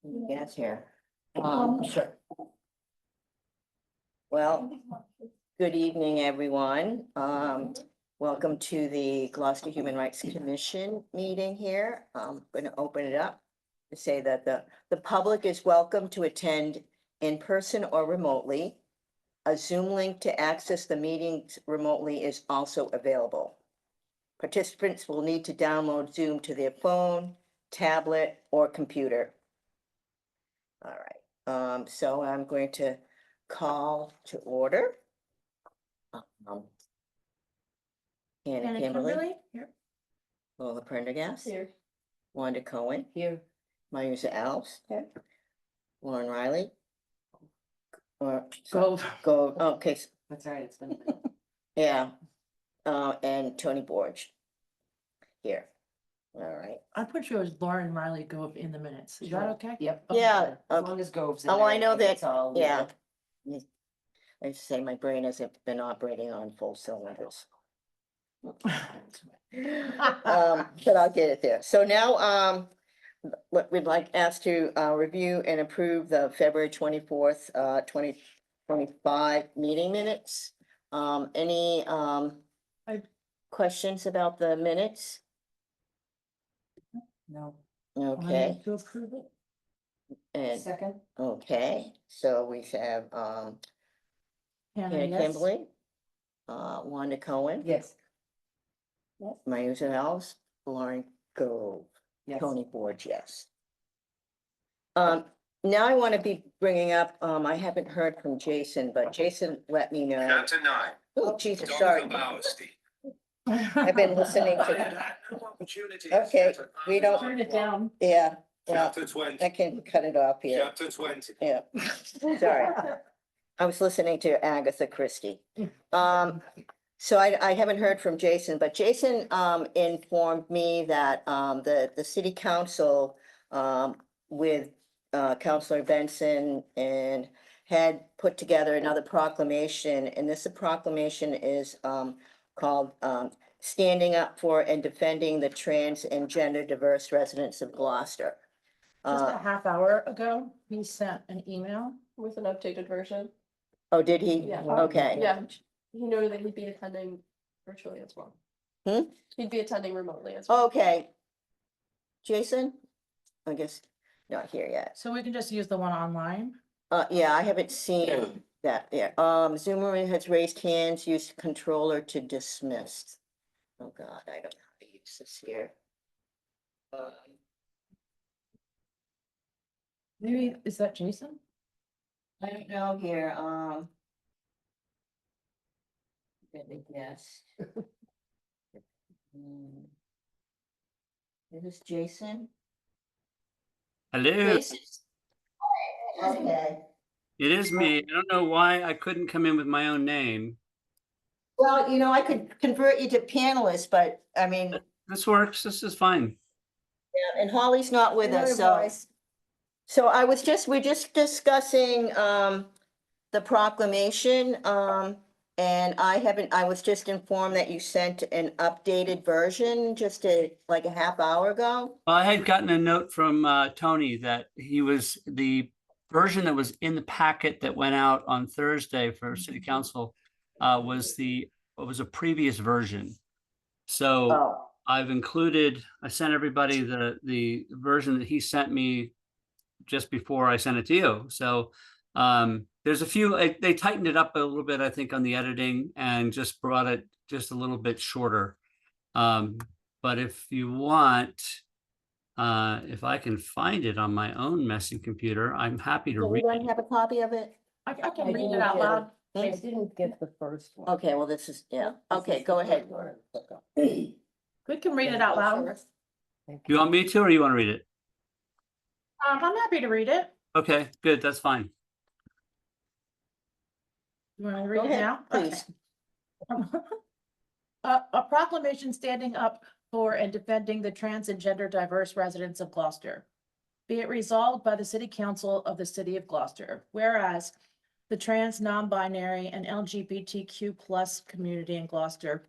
Yes, here. Sure. Well, good evening, everyone. Welcome to the Gloucester Human Rights Commission meeting here. I'm going to open it up to say that the public is welcome to attend in person or remotely. A Zoom link to access the meetings remotely is also available. Participants will need to download Zoom to their phone, tablet, or computer. All right, so I'm going to call to order. Hannah Kimberly, Here. Lola Prendergast, Here. Wanda Cohen, Here. Mayusa Alves, Here. Lauren Riley. Or, okay, That's right, it's been. yeah, and Tony Borge. Here, all right. I put you as Lauren Riley Gove in the minutes. Is that okay? Yep. Yeah, As long as Gove's in Oh, there, I know think that- it's all yeah. legal. I say my brain hasn't been operating on full cylinders. But I'll get it there. So now, what we'd like asked to review and approve the February 24th, 2025 meeting minutes. Any questions about the minutes? No. Okay, To approve it. and, Second? okay, so we have Hannah, Hannah yes. Kimberly, Wanda Cohen. Yes. Mayusa Alves, Lauren Gove, Yes. Tony Borge, yes. Now I want to be bringing up, I haven't heard from Jason, but Jason let me know. Chapter 9. Oh, Jesus, Dog sorry. of Honesty. I've been listening I to, had no opportunity. Okay, we don't- Turn it down. yeah, well, Chapter 20. I can cut it off here. Chapter 20. Yeah, sorry. I was listening to Agatha Christie. So I haven't heard from Jason, but Jason informed me that the city council with Councilor Benson and had put together another proclamation, and this proclamation is called Standing Up for and Defending the Trans and Gender Diverse Residents of Gloucester. Just a half hour ago, he sent an email. With an updated version. Oh, did he? Yeah. Okay. Yeah, he noted that he'd be attending virtually as well. He'd be attending remotely as well. Okay. Jason? I guess not here yet. So we can just use the one online. Yeah, I haven't seen that yet. Zoomer has raised hands, used controller to dismiss. Oh, God, I don't know how to use this here. Maybe, is that Jason? I don't know here, yes. Is this Jason? Hello, Jason? Okay, it is me. I don't know why I couldn't come in with my own name. well, I could convert you to panelist, but I mean, This works. This is fine. yeah, and Holly's not with us, so. Otherwise, So we're just discussing the proclamation, and I was just informed that you sent an updated version just like a half hour ago. Well, I had gotten a note from Tony that the version that was in the packet that went out on Thursday for city council was a previous version. So Oh, I sent everybody the version that he sent me just before I sent it to you. So there's a few, they tightened it up a little bit, I think, on the editing and just brought it just a little bit shorter. But if you want, if I can find it on my own messy computer, I'm happy to does read anyone it. have a copy of it? I can I read it didn't out get loud. I didn't get the first one. Okay, well, this is, yeah, okay, go ahead. We can read it out loud. You want me to, or you want to read it? I'm happy to read it. Okay, good. That's fine. You want me to Go read it ahead, now? please. A proclamation standing up for and defending the trans and gender diverse residents of Gloucester. Be it resolved by the City Council of the City of Gloucester, whereas the trans, non-binary, and LGBTQ+ community in Gloucester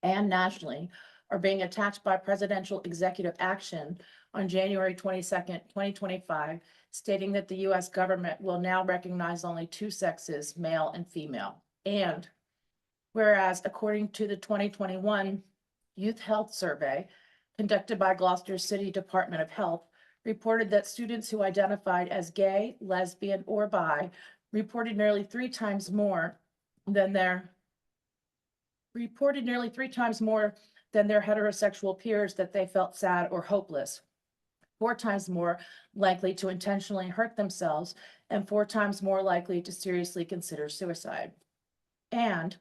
and nationally are being attacked by presidential executive action on January 22nd, 2025, stating that the US government will now recognize only two sexes, male and female. And whereas according to the 2021 Youth Health Survey conducted by Gloucester City Department of Health, reported that students who identified as gay, lesbian, or bi reported nearly three times more than their heterosexual peers that they felt sad or hopeless, 4 times more likely to intentionally hurt themselves, and 4 times more likely to seriously consider suicide. And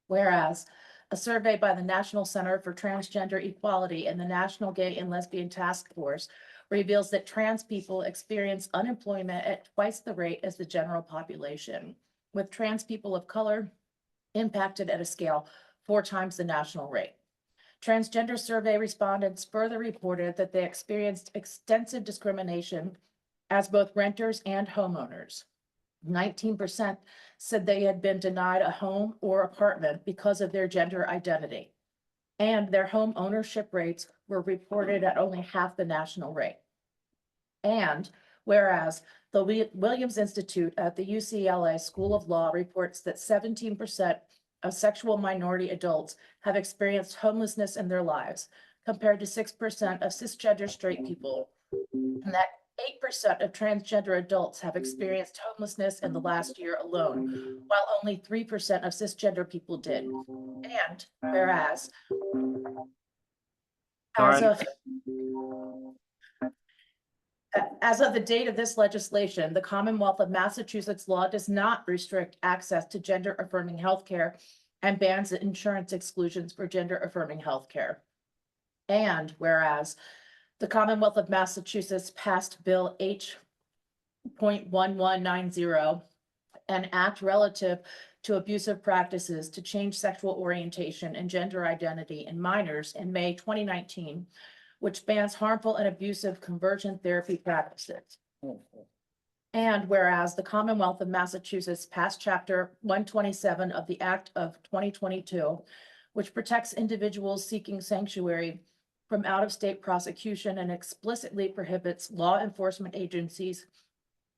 whereas a survey by the National Center for Transgender Equality and the National Gay and Lesbian Task Force reveals that trans people experience unemployment at twice the rate as the general population, with trans people of color impacted at a scale 4 times the national rate. Transgender survey respondents further reported that they experienced extensive discrimination as both renters and homeowners. 19% said they had been denied a home or apartment because of their gender identity, and their home ownership rates were reported at only half the national rate. And whereas the Williams Institute at the UCLA School of Law reports that 17% of sexual minority adults have experienced homelessness in their lives, compared to 6% of cisgender straight people, and that 8% of transgender adults have experienced homelessness in the last year alone, while only 3% of cisgender people did. And whereas as of the date of this legislation, the Commonwealth of Massachusetts law does not restrict access to gender affirming healthcare and bans insurance exclusions for gender affirming healthcare. And whereas the Commonwealth of Massachusetts passed Bill H.1190, an act relative to abusive practices to change sexual orientation and gender identity in minors in May 2019, which bans harmful and abusive conversion therapy practices. And whereas the Commonwealth of Massachusetts passed Chapter 127 of the Act of 2022, which protects individuals seeking sanctuary from out-of-state prosecution and explicitly prohibits law enforcement agencies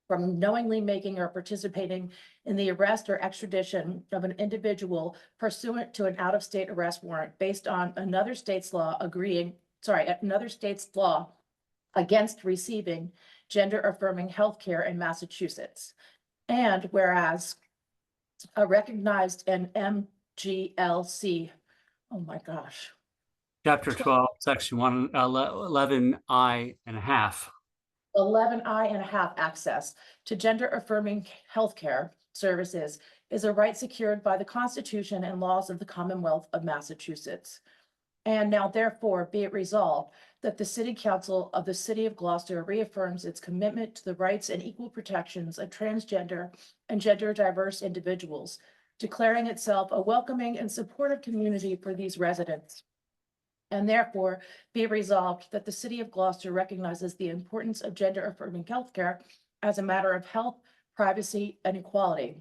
from knowingly making or participating in the arrest or extradition of an individual pursuant to an out-of-state arrest warrant based on another state's law against receiving gender affirming healthcare in Massachusetts. And whereas a recognized and MGLC, oh my gosh, Chapter 12, Section 11I and a half. 11I and a half access to gender affirming healthcare services is a right secured by the Constitution and laws of the Commonwealth of Massachusetts. And now therefore be it resolved that the City Council of the City of Gloucester reaffirms its commitment to the rights and equal protections of transgender and gender diverse individuals, declaring itself a welcoming and supportive community for these residents. And therefore be it resolved that the City of Gloucester recognizes the importance of gender affirming healthcare as a matter of health, privacy, and equality,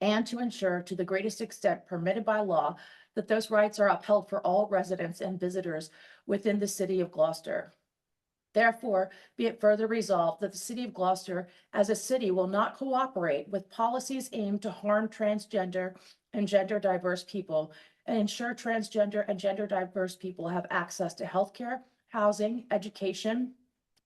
and to ensure to the greatest extent permitted by law that those rights are upheld for all residents and visitors within the City of Gloucester. Therefore, be it further resolved that the City of Gloucester as a city will not cooperate with policies aimed to harm transgender and gender diverse people, and ensure transgender and gender diverse people have access to healthcare, housing, education,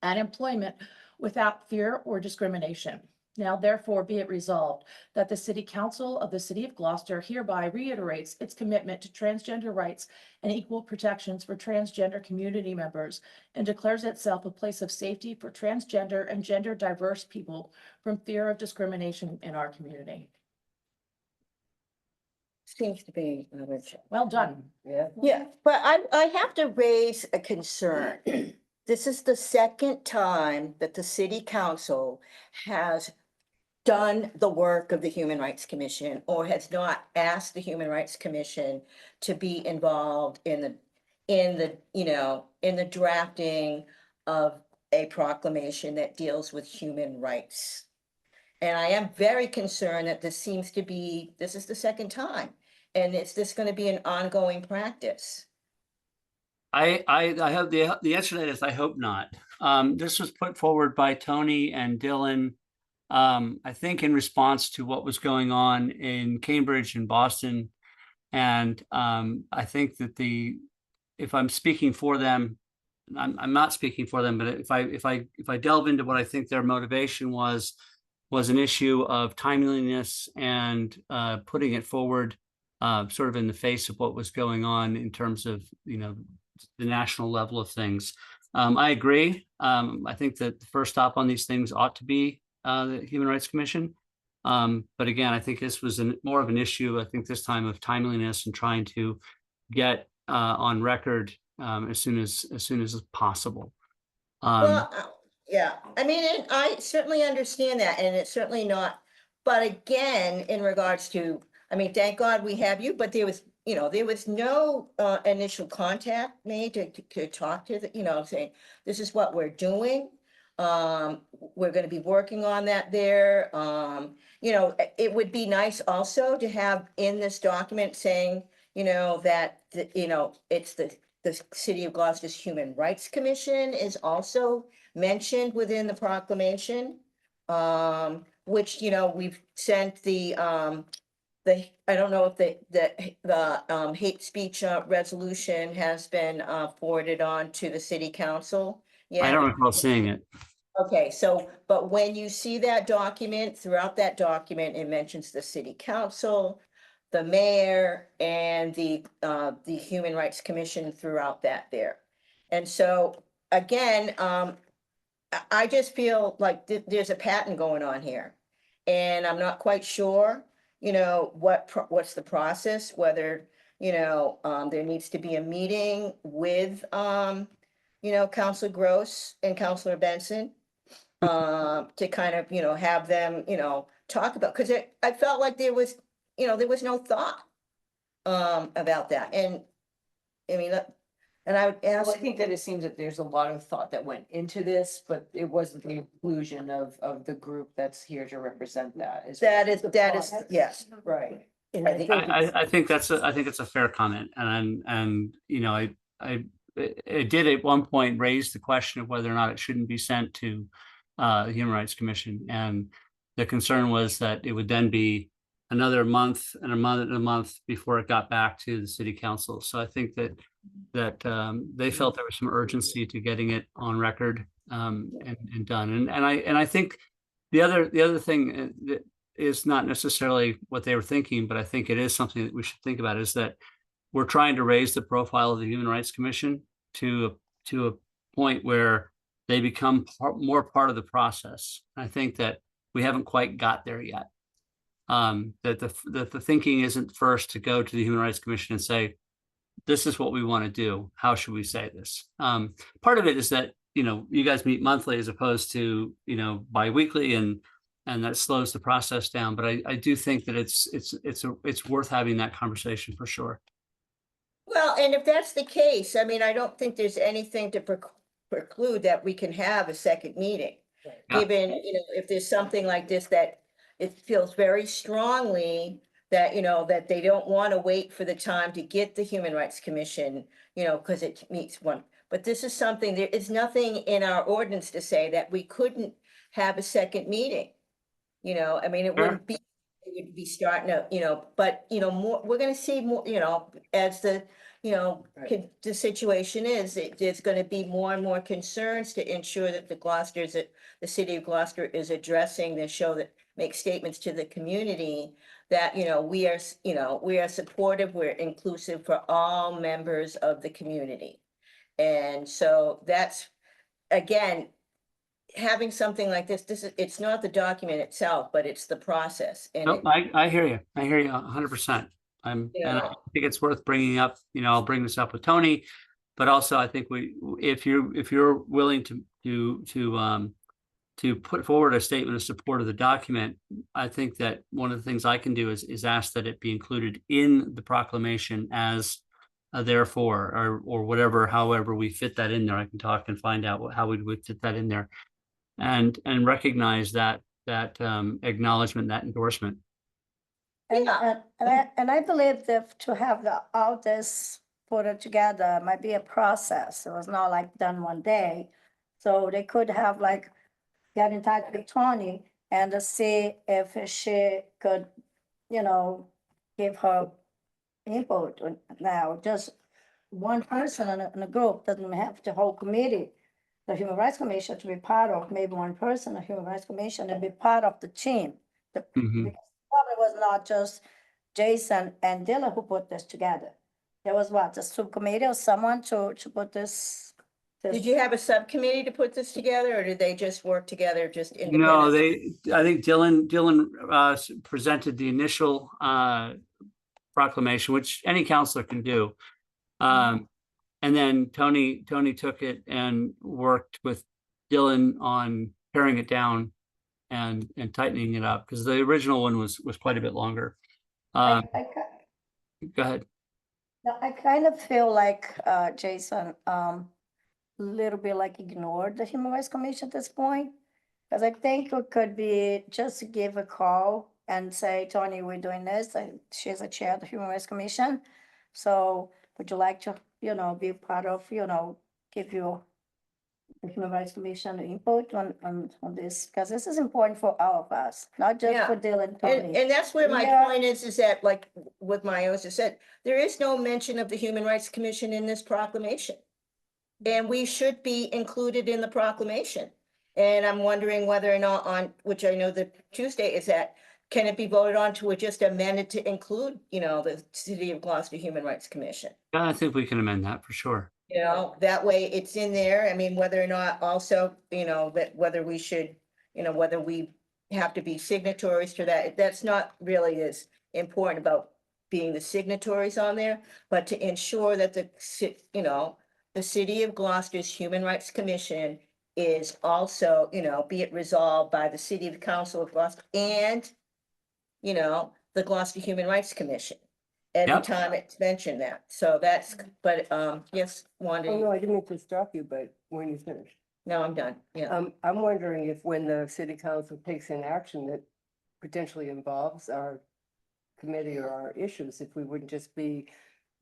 and employment without fear or discrimination. Now, therefore, be it resolved that the City Council of the City of Gloucester hereby reiterates its commitment to transgender rights and equal protections for transgender community members, and declares itself a place of safety for transgender and gender diverse people from fear of discrimination in our community. Seems to be. Well done. Yeah, but I have to raise a concern. This is the second time that the city council has done the work of the Human Rights Commission or has not asked the Human Rights Commission to be involved in the drafting of a proclamation that deals with human rights. And I am very concerned that this is the second time. And is this going to be an ongoing practice? I hope the answer to that is I hope not. This was put forward by Tony and Dylan. I think in response to what was going on in Cambridge and Boston. And I think that if I'm speaking for them, I'm not speaking for them, but if I delve into what I think their motivation was an issue of timeliness and putting it forward sort of in the face of what was going on in terms of, the national level of things. I agree. I think that the first stop on these things ought to be the Human Rights Commission. But again, I think this was more of an issue, I think this time, of timeliness and trying to get on record as soon as possible. Well, yeah, I mean, and I certainly understand that, and it's certainly not, but again, in regards to, I mean, thank God we have you, but there was no initial contact made to talk to saying, this is what we're doing. We're gonna be working on that there. It would be nice also to have in this document saying, that, it's the City of Gloucester's Human Rights Commission is also mentioned within the proclamation. Which, we've sent I don't know if the hate speech resolution has been forwarded on to the city council. I Yeah. don't recall seeing it. Okay, so, but when you see that document, throughout that document, it mentions the city council, the mayor, and the Human Rights Commission throughout that there. And so, again, I just feel like there's a pattern going on here. And I'm not quite sure, what's the process, whether, there needs to be a meeting with, Counselor Gross and Counselor Benson to kind of, have them, talk about, because I felt like there was no thought about that. And I mean, and I would Well, ask, I think that it seems that there's a lot of thought that went into this, but it wasn't the inclusion of the group that's here to represent that. that is, yes. Right. And I think I think it's a fair comment, and I it did at one point raise the question of whether or not it shouldn't be sent to the Human Rights Commission, and the concern was that it would then be another month and a month and a month before it got back to the city council. So I think that they felt there was some urgency to getting it on record and done. And I think the other thing that is not necessarily what they were thinking, but I think it is something that we should think about, is that we're trying to raise the profile of the Human Rights Commission to a point where they become more part of the process. I think that we haven't quite got there yet. That the thinking isn't first to go to the Human Rights Commission and say, this is what we want to do. How should we say this? Part of it is that, you guys meet monthly as opposed to, bi-weekly, and that slows the process down. But I do think that it's worth having that conversation for sure. Well, and if that's the case, I mean, I don't think there's anything to preclude that we can have a second meeting. Yeah. Given, if there's something like this, that it feels very strongly that, that they don't want to wait for the time to get the Human Rights Commission, because it meets one. But this is something, there is nothing in our ordinance to say that we couldn't have a second meeting. I mean, it wouldn't be, it would be starting to, but, more, we're gonna see more, as the, Right. the situation is, there's gonna be more and more concerns to ensure that the city of Gloucester is addressing this, make statements to the community that, we are supportive, we're inclusive for all members of the community. And so that's, again, having something like this, it's not the document itself, but it's the process. And Nope, I hear you. I hear you 100%. And I think it's worth bringing up. I'll bring this up with Tony, but also I think if you're willing to put forward a statement of support of the document, I think that one of the things I can do is ask that it be included in the proclamation as therefore, or whatever, however we fit that in there. I can talk and find out how we would fit that in there, and recognize that acknowledgement, that endorsement. Yeah. And I believe that to have all this put it together, might be a process. It was not like done one day. So they could have like get in touch with Tony and to see if she could, you know, give her input. Now, just one person in a group doesn't have the whole committee. The Human Rights Commission to be part of, maybe one person, the Human Rights Commission, and be part of the team. Mhm. Because probably was not just Jason and Dylan who put this together. There was what, a subcommittee or someone to put this? Did you have a subcommittee to put this together, or did they just work together just No, independently? I think Dylan presented the initial proclamation, which any counselor can do. And then Tony took it and worked with Dylan on paring it down and tightening it up, because the original one was quite a bit longer. Go ahead. No, I kind of feel like, Jason, little bit like ignored the Human Rights Commission at this point. Because I think it could be just to give a call and say, Tony, we're doing this, and she's the chair of the Human Rights Commission. So would you like to, you know, be part of, you know, give you the Human Rights Commission input on this? Because this is important for all of us, not just Yeah. for Dylan, Tony. And that's where my Yeah. point is that like what Maya just said, there is no mention of the Human Rights Commission in this proclamation. And we should be included in the proclamation. And I'm wondering whether or not on, which I know that Tuesday is that, can it be voted on to just amend it to include, you know, the City of Gloucester Human Rights Commission? I think we can amend that for sure. You know, that way it's in there. I mean, whether or not also, you know, that whether we should, you know, whether we have to be signatories to that, that's not really as important about being the signatories on there, but to ensure that you know, the City of Gloucester's Human Rights Commission is also, you know, be it resolved by the City of Council of Gloucester and, you know, the Gloucester Human Rights Commission. Every Yep. time it's mentioned that. So that's, but, yes, Oh, Wanda, no, I didn't mean to stop you, but when you finish. no, I'm done. Yeah. I'm wondering if when the city council takes an action that potentially involves our committee or our issues, if we wouldn't just be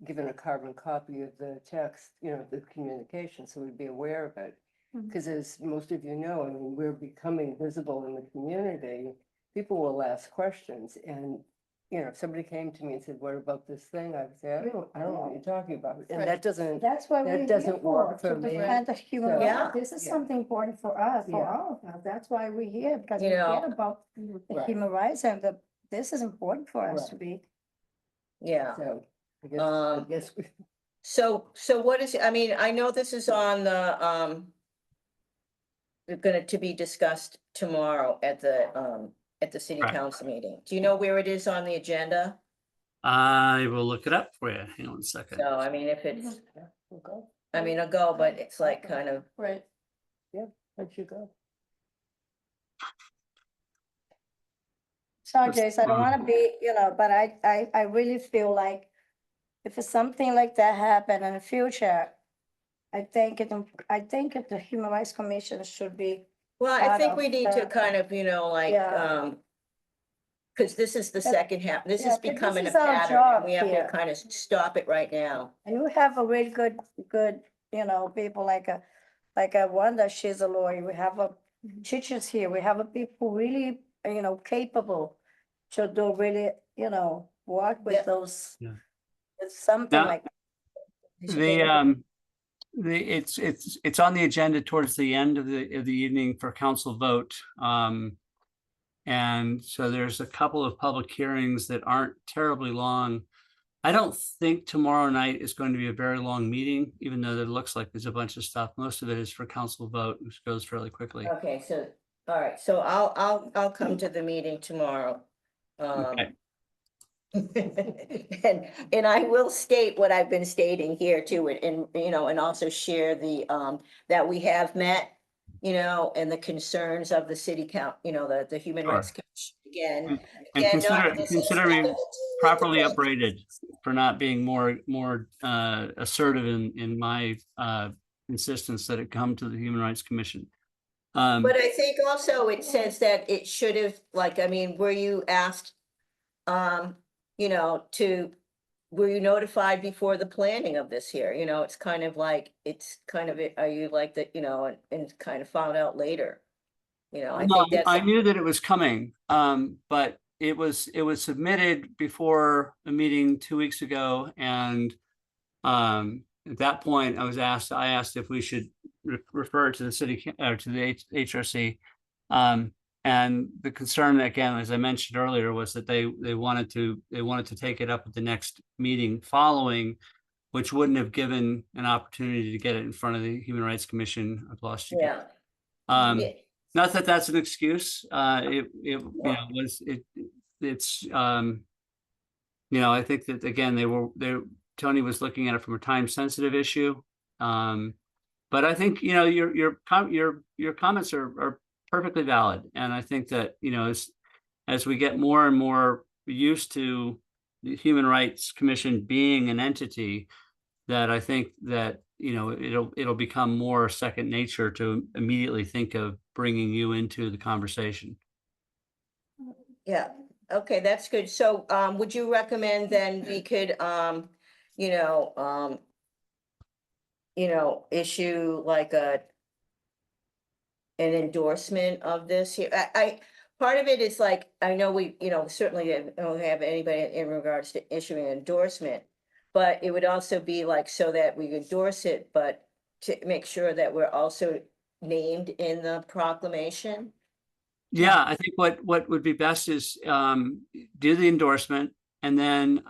given a carbon copy of the text, you know, the communication, so we'd be aware of it. Mhm. Because as most of you know, I mean, we're becoming visible in the community. People will ask questions and, you know, if somebody came to me and said, what about this thing? I would say, I don't know what you're talking about. And Right. that doesn't, That's why That we're here doesn't work to for me. defend the human So- Yeah. rights. This is Yeah. something important for us, for Yeah. all of us. That's why we're here, because we You know, care about the Right. human rights and this is important for us to Right. be. Yeah. so, I Um, guess, So what is, I mean, I know this is on the, to be discussed tomorrow at the city Correct. council meeting. Do you know where it is on the agenda? I will look it up for you. Hang on a second. So, I mean, if it's, yeah, we'll go. I mean, I'll go, but it's like kind of, Right. Let you go. So That's Jason, I don't fine. want to be, you know, but I really feel like if it's something like that happen in the future, I think the Human Rights Commission should be, well, I Part think of we need to the- kind of, you know, like, Yeah. because this is the second half, this yeah, is but this becoming a is our pattern, and job we have to here. kind of stop it right now. and you have a really good, you know, people like a Wanda, she's a lawyer. We have a teachers here. We have a people really, you know, capable to do really, you know, work with Yep. those. Yeah. It's something Now, like. It's on the agenda towards the end of the evening for council vote. And so there's a couple of public hearings that aren't terribly long. I don't think tomorrow night is going to be a very long meeting, even though it looks like there's a bunch of stuff. Most of it is for council vote, which goes fairly quickly. Okay, so, all right, so I'll come to the meeting tomorrow. Okay. And I will state what I've been stating here too, and, you know, and also share the, that we have met, you know, and the concerns of the city count, you know, the Human Rights Commission again. And Again, not- consider me properly upbraided for not being more assertive in my insistence that it come to the Human Rights Commission. But I think also it says that it should have, like, I mean, were you asked, you know, to were you notified before the planning of this here? You know, it's kind of like, are you like that, you know, and kind of found out later? You know, I No, think that's. I knew that it was coming, but it was submitted before the meeting 2 weeks ago, and at that point, I asked if we should refer it to the city, or to the HRC. And the concern, again, as I mentioned earlier, was that they wanted to take it up at the next meeting following, which wouldn't have given an opportunity to get it in front of the Human Rights Commission of Gloucester County. Yeah. Um, not that that's an excuse, it's, I think that, again, Tony was looking at it from a time sensitive issue. But I think, your comments are perfectly valid. And I think that, as we get more and more used to the Human Rights Commission being an entity, that I think that, it'll become more second nature to immediately think of bringing you into the conversation. Yeah, okay, that's good. So, would you recommend then we could, issue like an endorsement of this here? Part of it is like, I know we, certainly don't have anybody in regards to issuing an endorsement, but it would also be like, so that we endorse it, but to make sure that we're also named in the proclamation. Yeah, I think what would be best is do the endorsement, and then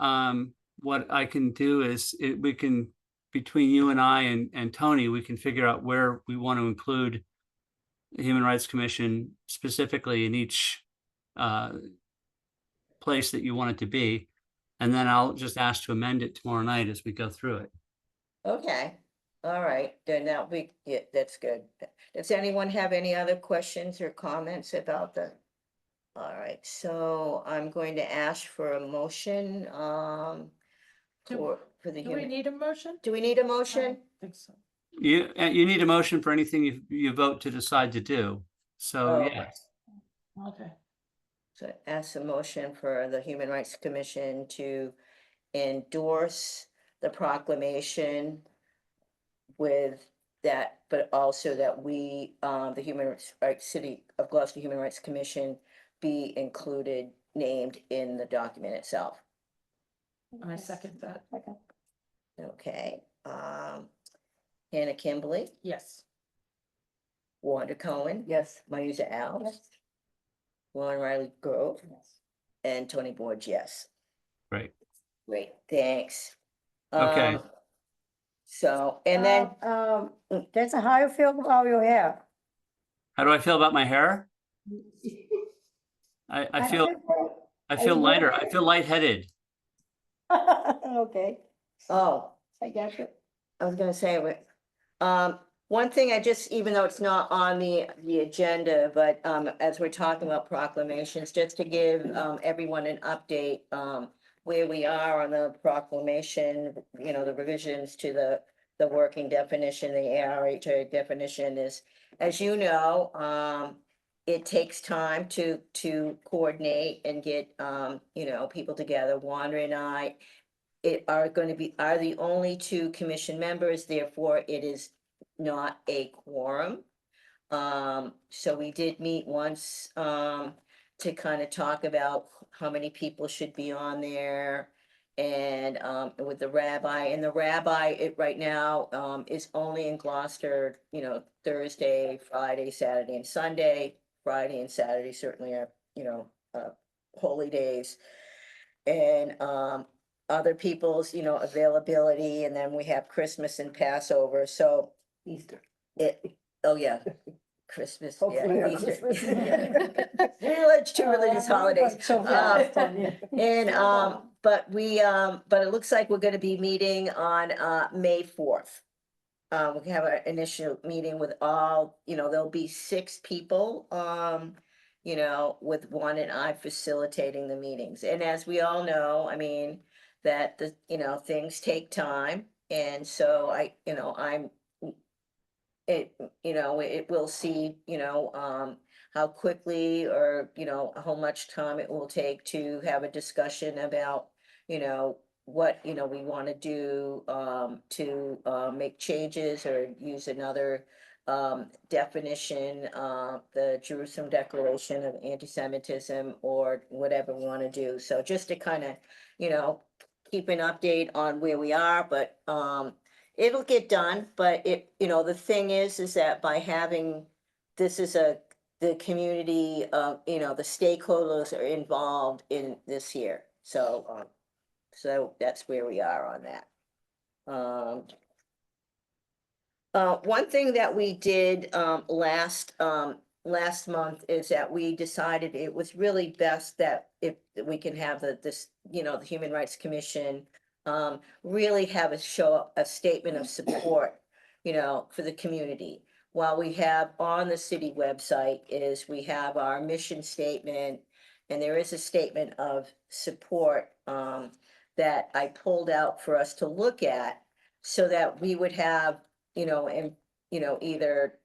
what I can do is we can, between you and I and Tony, we can figure out where we want to include the Human Rights Commission specifically in each place that you want it to be. And then I'll just ask to amend it tomorrow night as we go through it. Okay, all right, then yeah, that's good. Does anyone have any other questions or comments about the? All right, so I'm going to ask for a motion, Do- for the Do we human, need a motion? do we need a I motion? don't think so. You need a motion for anything you vote to decide to do. So, Oh, yes. Okay. So ask a motion for the Human Rights Commission to endorse the proclamation with that, but also that we, the Human Rights City of Gloucester Human Rights Commission be included, named in the document itself. I second that. Okay. Okay, Hannah Kimberly, Yes. Wanda Cohen, Yes. Mayusa Alves, Yes. Lauren Riley Grove, and Tony Board, yes. Great. Great, thanks. Okay. So, and then, Jason, how you feel about your hair? How do I feel about my hair? I feel lighter. I feel lightheaded. Okay, oh, I got you. I was gonna say, one thing I just, even though it's not on the agenda, but, as we're talking about proclamations, just to give, everyone an update, where we are on the proclamation, the revisions to the working definition, the ARHA definition is, as you know, it takes time to coordinate and get, people together. Wanda and I are the only two commission members, therefore it is not a quorum. So we did meet once, to kind of talk about how many people should be on there. And, with the rabbi, right now, is only in Gloucester, Thursday, Friday, Saturday and Sunday. Friday and Saturday certainly are, holy days. And, other people's, availability, and then we have Christmas and Passover, so Easter. oh yeah, Christmas, Hopefully yeah, not Easter. Christmas. Two religious holidays. And, but it looks like we're gonna be meeting on, May 4th. We can have an initial meeting with all, there'll be 6 people, with one and I facilitating the meetings. And as we all know, I mean, that things take time. And so it will see, how quickly or, how much time it will take to have a discussion about, what, you know, we want to do, to, make changes or use another, definition, the Jerusalem Declaration of Anti-Semitism or whatever we want to do. So just to kind of, you know, keep an update on where we are, but, it'll get done, but it, you know, the thing is that by having, this is the community, you know, the stakeholders are involved in this here, so, so that's where we are on that. One thing that we did, last month is that we decided it was really best that if we can have this, you know, the Human Rights Commission, really have a show, a statement of support, you know, for the community. While we have on the city website is we have our mission statement, and there is a statement of support, that I pulled out for us to look at, so that we would have, you know, and, you know, either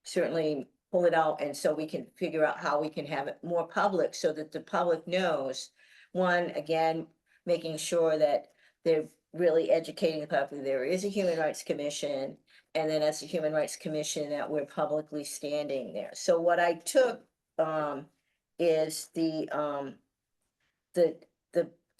certainly pull it out, and so we can figure out how we can have it more public, so that the public knows, one, again, making sure that they're really educating the public, there is a Human Rights Commission, and then as a Human Rights Commission, that we're publicly standing there. So what I took, is the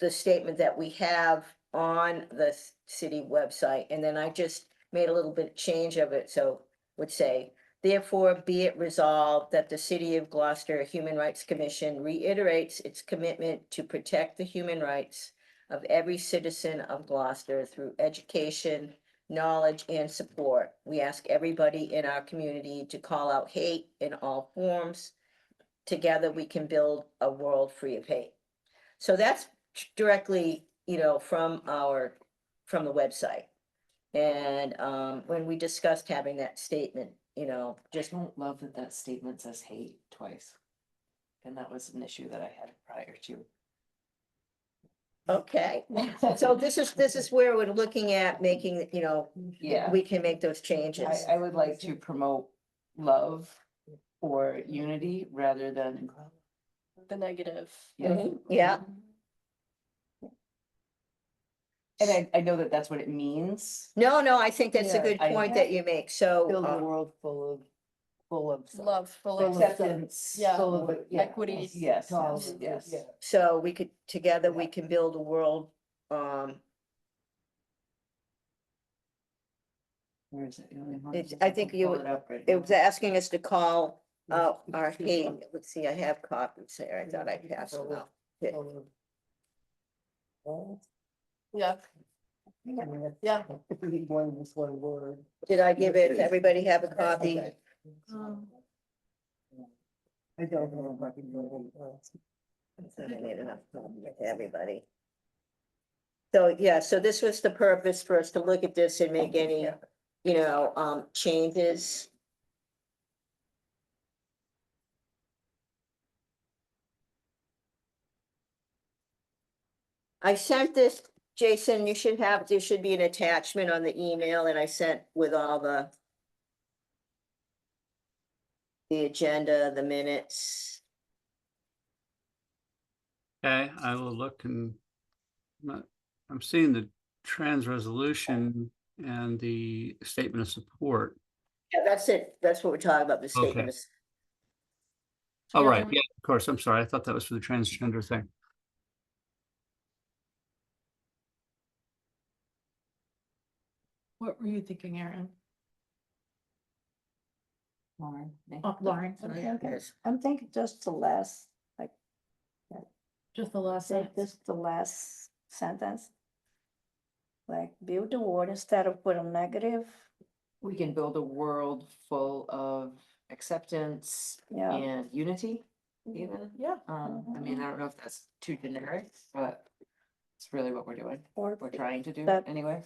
statement that we have on the city website, and then I just made a little bit of change of it, so would say, therefore, be it resolved that the City of Gloucester Human Rights Commission reiterates its commitment to protect the human rights of every citizen of Gloucester through education, knowledge, and support. We ask everybody in our community to call out hate in all forms. Together, we can build a world free of hate. So that's directly, you know, from the website. And, when we discussed having that statement, you know, Just don't love that that statement says hate twice. And that was an issue that I had prior to. okay. So this is where we're looking at making, you know, Yeah, we can make those changes. I would like to promote love or unity rather than. The negative. Mhm, yeah, And I know that that's what it means. no, I think that's a Yeah, good I- point that you make, so, Build a world full of. Love, full of Acceptance. Yeah. Full of, yeah. equity. Yes, Tolerance, yes. yeah. so we could, together, we can build a world, Where is it? I think you would- it was asking us to call out our hate. Let's see, I have copies there, I thought I passed them out. Yeah, yeah. If we need one, just one word. Did I give it, everybody have a copy? I don't know if I can do it. I made enough copies for everybody. So, yeah, so this was the purpose for us to look at this and make any, you know, changes. I sent this, Jason, you should have, there should be an attachment on the email that I sent with all the agenda, the minutes. Okay, I will look and I'm seeing the trans resolution and the statement of support. Yeah, that's it. That's what we're talking about, the statement. Okay. of- Oh, Yeah. right, yeah, of course, I'm sorry, I thought that was for the transgender thing. What were you thinking, Erin? Lauren, Oh, Lauren, I'm sorry. thinking- I'm thinking just the last, Just the last say sentence. just the last sentence. Like build the word instead of put a negative, we can build a world full of acceptance yeah. and unity even. Yeah. I mean, I don't know if that's too generic, but it's really what we're doing. Or, We're trying to do That- anyway.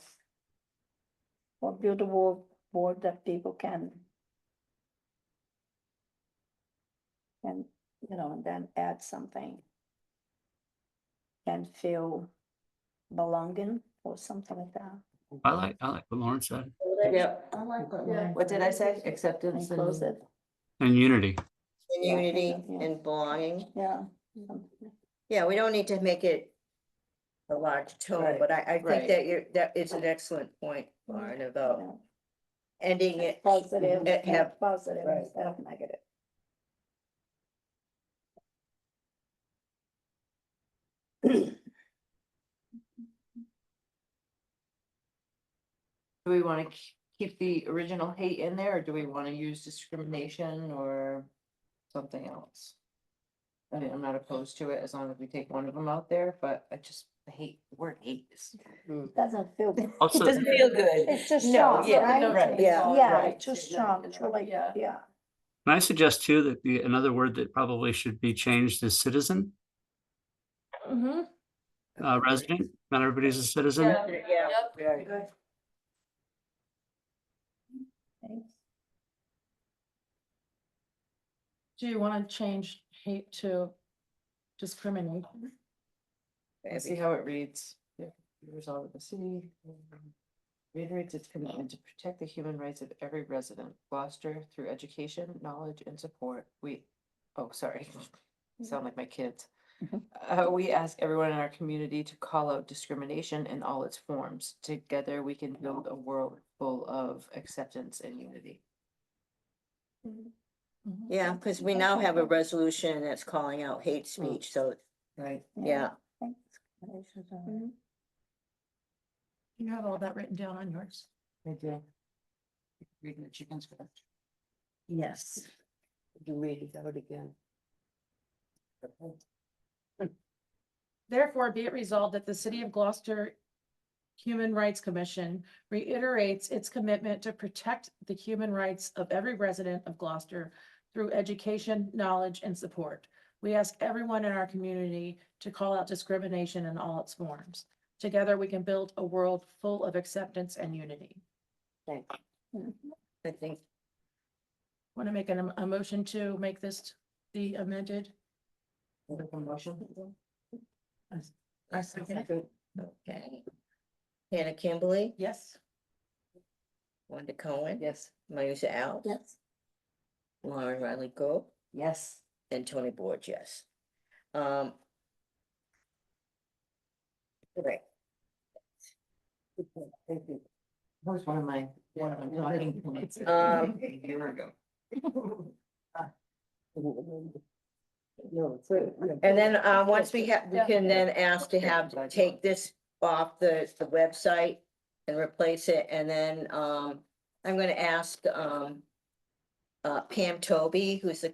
or build a word that people can. And, you know, and then add something. And feel belonging or something like that. I like what Lauren said, Yeah, I like what Yeah. Lauren What did I say? And Acceptance close and it, and unity. and unity Yeah. and belonging. yeah. Yeah, we don't need to make it a large tone, Right, but I think right. that is an excellent point, Lauren, about Yeah. ending it. Positive, Have- yeah, positive Right. instead of negative. Do we want to keep the original hate in there, or do we want to use discrimination or something else? I mean, I'm not opposed to it as long as we take one of them out there, but I just hate, the word hate is. Doesn't feel good. Also, feel good. It's too No, strong, yeah, right? right. Yeah. Yeah, Right. too strong, too like, Yeah. yeah. can I suggest too that another word that probably should be changed is citizen, Mm-hmm. resident. Not everybody's a citizen. Yeah. Right. Do you want to change hate to discriminate? Let's see how it reads. Yeah, resolve of the city. Reiterates its commitment to protect the human rights of every resident, Gloucester, through education, knowledge, and support. Oh, sorry, sound like my kids. We ask everyone in our community to call out discrimination in all its forms. Together, we can build a world full of acceptance and unity. Mhm. Yeah, because we now have a resolution that's calling out hate speech, so, Right. yeah. Mhm. You have all that written down on yours? I do. Reading the chicken scratch. Yes. You read it out again. Therefore, be it resolved that the City of Gloucester Human Rights Commission reiterates its commitment to protect the human rights of every resident of Gloucester through education, knowledge, and support. We ask everyone in our community to call out discrimination in all its forms. Together, we can build a world full of acceptance and unity. Thanks. I think, Want to make a motion to make this the amended? Make a motion. I second it. okay. Hannah Kimberly, Yes. Wanda Cohen. Yes. Mayusa Al. Yes. Lauren Riley Go, Yes. and Tony Board, yes. Right. Thank you. That was one of my talking points. A year ago. No, it's a- And then, once we can then ask to take this off the website and replace it, and then, I'm gonna ask, Pam Toby, who's the,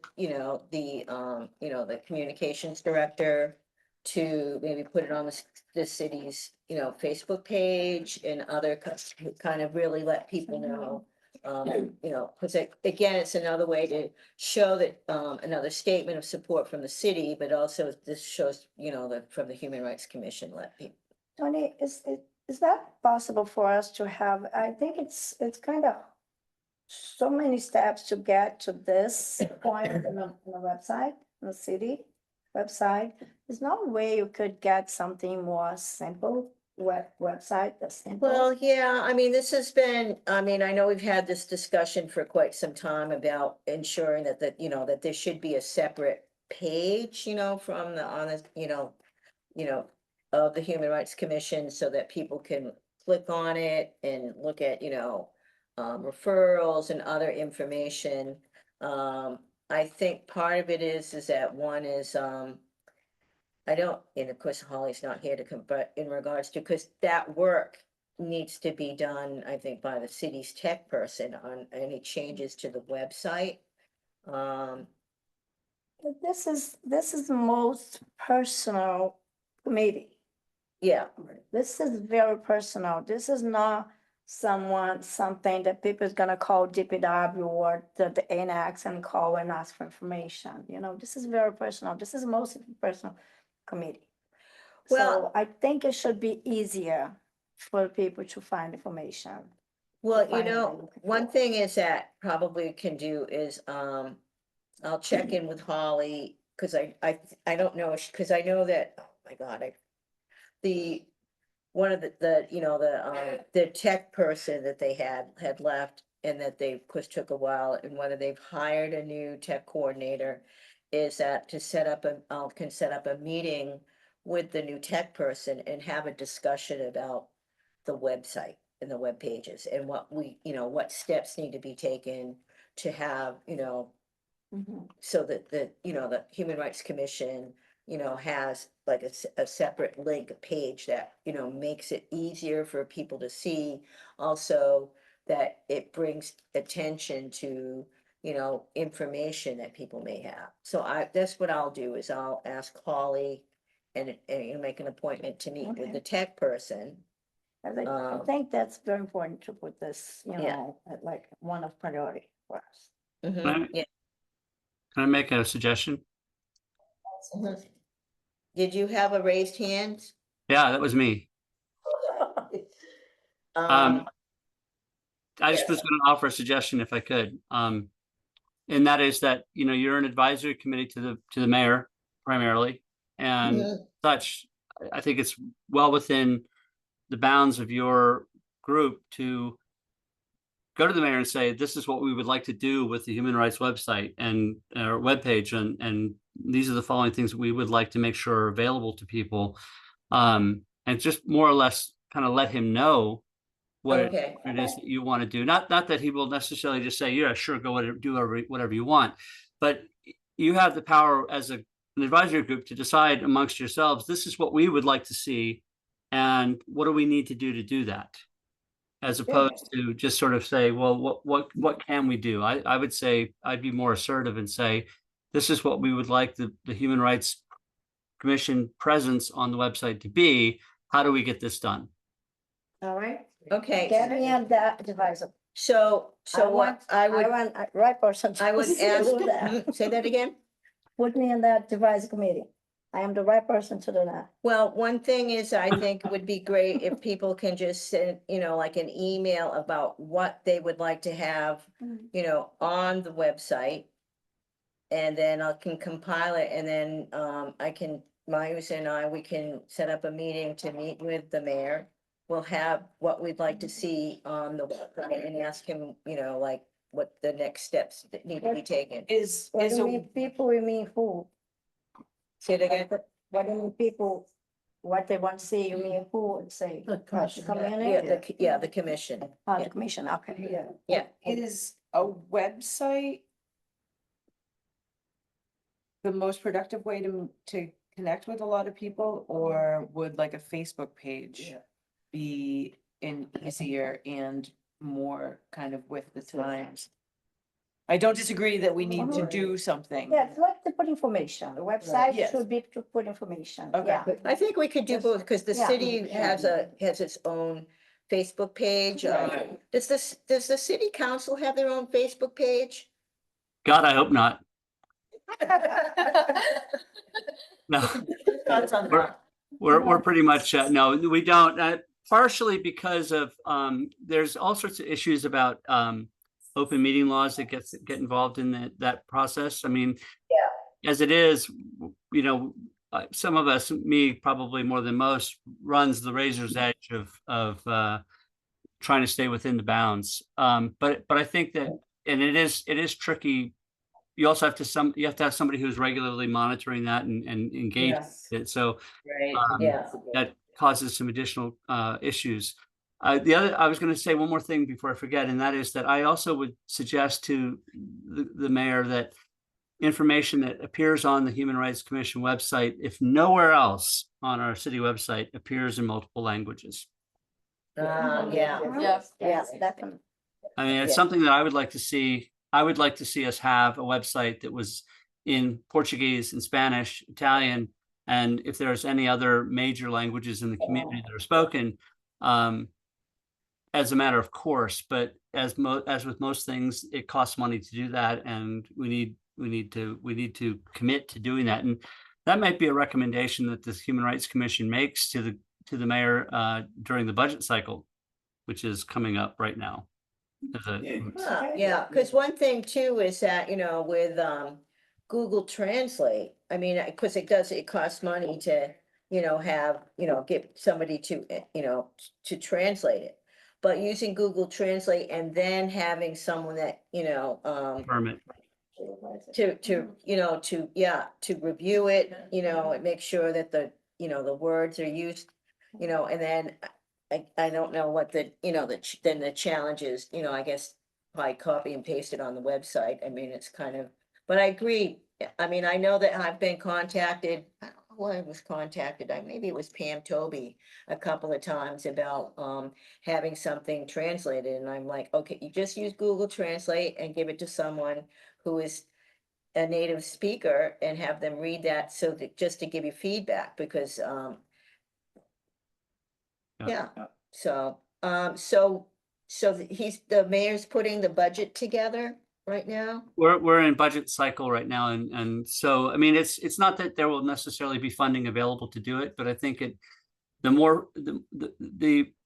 the communications director, to maybe put it on the city's, Facebook page and other kind of really let people know. Because again, it's another way to show that, another statement of support from the city, but also this shows, from the Human Rights Commission, let people. Tony, is that possible for us to have, I think it's kind of so many steps to get to this point in the website, in the city website. There's no way you could get something more simple, website that's simple. Well, yeah, I mean, this has been, I mean, I know we've had this discussion for quite some time about ensuring that, that there should be a separate page, from the, on the, of the Human Rights Commission, so that people can click on it and look at, referrals and other information. I think part of it is that one is, I don't, and of course Holly's not here to come, but in regards to, because that work needs to be done, I think, by the city's tech person on any changes to the website. But this is the most personal committee. Yeah, This is very personal. This is not something that people is gonna call DPW or the annex and call and ask for information. This is very personal. This is most personal committee. Well- So I think it should be easier for people to find information. well, find what they're looking one for. thing is that probably can do is, I'll check in with Holly, because I don't know, because I know that, oh my God, one of the tech person that they had left, and that they, of course, took a while, and whether they've hired a new tech coordinator, is that to set up can set up a meeting with the new tech person and have a discussion about the website and the web pages and what we, what steps need to be taken to have, Mhm. so that the Human Rights Commission, has like a separate link page that, makes it easier for people to see. Also, that it brings attention to, information that people may have. So that's what I'll do is I'll ask Holly and make an appointment to meet with Okay. the tech person. 'Cause I Um, think that's very important to put this, Yeah. at like one of priority for us. mhm, yeah. Can I make a suggestion? Mhm. Did you have a raised hand? Yeah, that was me. Um, I just yes. was going to offer a suggestion if I could. And that is that, you're an advisory committee to the mayor primarily and Mhm. such. I think it's well within the bounds of your group to go to the mayor and say, this is what we would like to do with the human rights website and our webpage. And these are the following things that we would like to make sure are available to people. And just more or less kind of let him know what Okay. it is that you want to do. Not that he will necessarily just say, yeah, sure, go do whatever you want. But you have the power as an advisory group to decide amongst yourselves, this is what we would like to see. And what do we need to do that? As opposed to just sort of say, well, what can we do? I would say I'd be more assertive and say, this is what we would like the Human Rights Commission presence on the website to be. How do we get this done? All right? Okay, Get me on that advisor. so what I would, want a right person I would to ask, do that. say that again? Put me in that advisory committee. I am the right person to do that. Well, one thing is, I think it would be great if people can just send, like an email about what they would like to have, on the website. And then I can compile it and then Mayus and I, we can set up a meeting to meet with the mayor. We'll have what we'd like to see on the website and ask him, like what the next steps that need to be taken. What do you mean people, you mean who? Say it again? What do you mean people, what they want to see, you mean who and say? The commission. Come in Yeah, the commission. Oh, the commission, okay. Yeah. Is a website the most productive way to connect with a lot of people, or would like a Facebook page be an easier and more kind of with the times? I don't disagree that we need to do something. Yeah, it's like to put information, the website Yes. should be to put information, Okay. yeah. I think we could do both because the Yeah. city has its own Facebook page. Right. Does the city council have their own Facebook page? God, I hope not. No, Thoughts on We're- that? we're pretty much, no, we don't. Partially because of, there's all sorts of issues about open meeting laws that get involved in that process. I mean, as it is, some of us, me probably more than most, runs the razor's edge of trying to stay within the bounds. But I think that, and it is tricky. You also have to have somebody who's regularly monitoring that and engaged with it. So Right, um, that causes some additional issues. I was going to say one more thing before I forget, and that is that I also would suggest to the mayor that information that appears on the Human Rights Commission website, if nowhere else on our city website, appears in multiple languages. yeah. Yes. Yes, definitely. I mean, it's Yeah. something that I would like to see. I would like to see us have a website that was in Portuguese and Spanish, Italian, and if there's any other major languages in the community that are spoken, as a matter of course. But as with most things, it costs money to do that, and we need to commit to doing that. And that might be a recommendation that the Human Rights Commission makes to the mayor during the budget cycle, which is coming up right now. Yeah, because one thing too is that, with Google Translate, I mean, because it costs money to, get somebody to, to translate it. But using Google Translate and then having someone that, Permit. to review it, and make sure that the the words are used, and then I don't know what the, then the challenge is, I guess probably copy and paste it on the website. I mean, it's kind of, but I agree. I mean, I know that I've been contacted, I don't know who I was contacted, maybe it was Pam Toby a couple of times about having something translated, and I'm like, okay, you just use Google Translate and give it to someone who is a native speaker and have them read that, so that, just to give you feedback, because Yeah. yeah, so the mayor's putting the budget together right now? We're in budget cycle right now, and so, I mean, it's not that there will necessarily be funding available to do it, but I think the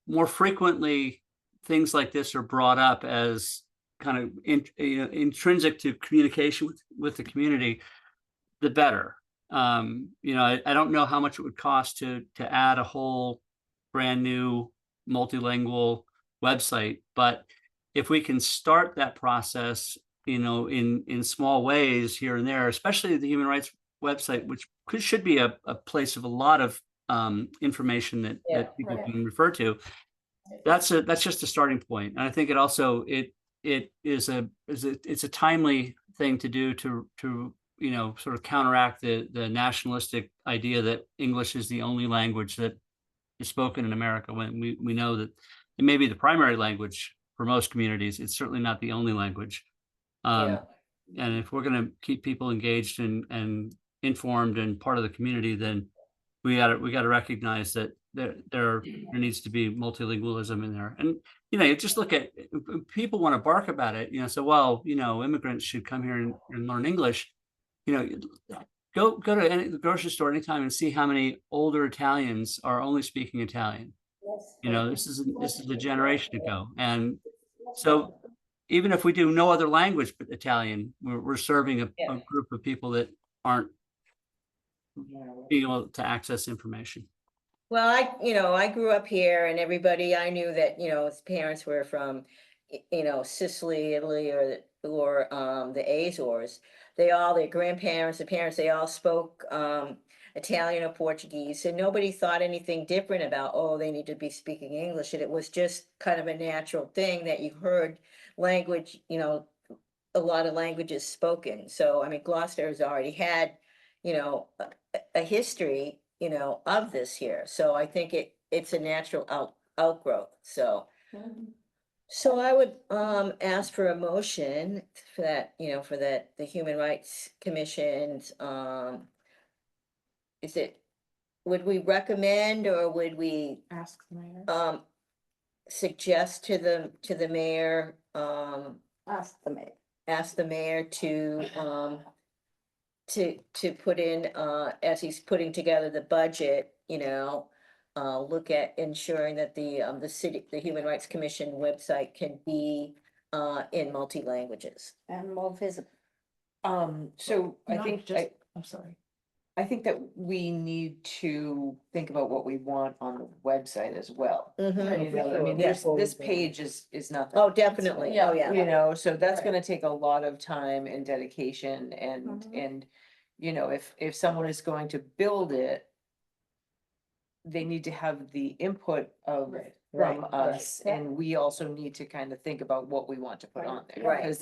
more frequently things like this are brought up as kind of intrinsic to communication with the community, the better. I don't know how much it would cost to add a whole brand new multilingual website, but if we can start that process, in small ways here and there, especially the human rights website, which should be a place of a lot of information that people right. can refer to. That's just a starting point. And I think it's a timely thing to do to sort of counteract the nationalistic idea that English is the only language that is spoken in America, when we know that it may be the primary language for most communities. It's certainly not the only language. Yeah. And if we're going to keep people engaged and informed and part of the community, then we got to recognize that there needs to be multilingualism in there. And you just look at, people want to bark about it. So, well, immigrants should come here and learn English. Go to the grocery store anytime and see how many older Italians are only speaking Italian. This is a generation ago, and so even if we do no other language but Italian, we're serving a group of people that aren't being able to access information. Well, I grew up here, and everybody I knew that, his parents were from, Sicily, Italy, or the Azores. Their grandparents, the parents, they all spoke Italian or Portuguese, and nobody thought anything different about, oh, they need to be speaking English. And it was just kind of a natural thing that you heard language, a lot of languages spoken. So, I mean, Gloucester has already had, a history, of this here. So I think it's a natural outgrowth. So I would ask for a motion for that, the Human Rights Commission's would we recommend, or would we Ask the mayor. suggest to the mayor, Ask the mayor. ask the mayor to put in, as he's putting together the budget, look at ensuring that the Human Rights Commission website can be in multi-languages. And more visible. So I Not think, just- I'm sorry. I think that we need to think about what we want on the website as well. Mhm. You know, I mean, Yeah. this page is nothing. Oh, definitely. Oh, yeah. So that's Right. gonna take a lot of time and dedication Mhm. and, if someone is going to build it, they need to have the input of, Right. from Right, us, right. and we also need to kind of think about what we want to put on there. Right. Because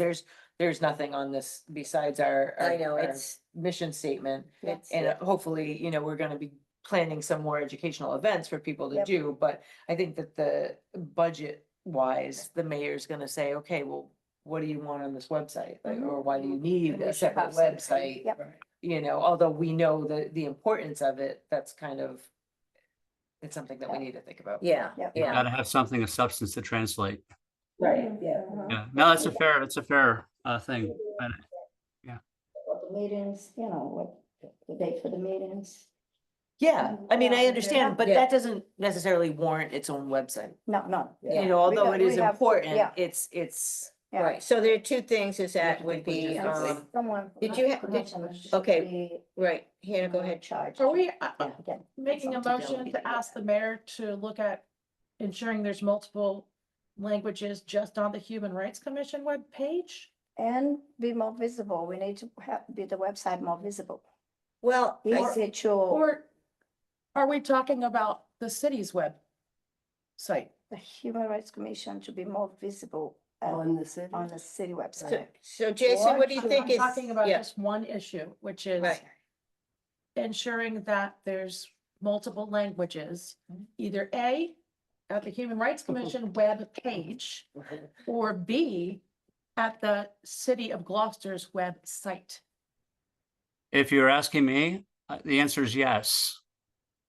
there's nothing on this besides our I know, our it's mission statement. it's And hopefully, we're gonna be planning some more educational events for people to Yep. do, but I think that the budget wise, the mayor's gonna say, okay, well, what do you want on this website? Like, or why do you need And we a should separate have something. website? Yep. Although we know the importance of it, that's kind of, it's something that we need to think about. yeah, Yep. Got yeah. to have something of substance to translate. Right, Yeah. Yeah, no, that's a fair thing. And What the meetings, what the date for the meetings. yeah, I mean, I understand, but Yeah. that doesn't necessarily warrant its own website. No. Although it is We have- important, yeah. it's. Yeah. Right, so there are two things is that Yeah, would be, logistically. Someone. did you okay. Be right, Hannah, go in ahead. charge. Are we Yeah. making a Something to motion delegate to ask the mayor to look at ensuring there's multiple languages just on the Human Rights Commission webpage? And be more visible. We need to be the website more visible. Well, Easy to, Or Are we talking about the city's web site? The Human Rights Commission to be more visible On the city. on the city So, website. so Jason, what do you I'm think is? talking about Yeah, just one issue, which is right. ensuring that there's multiple languages, either A, at the Human Rights Commission web page, or B, at the City of Gloucester's website. If you're asking me, the answer is yes,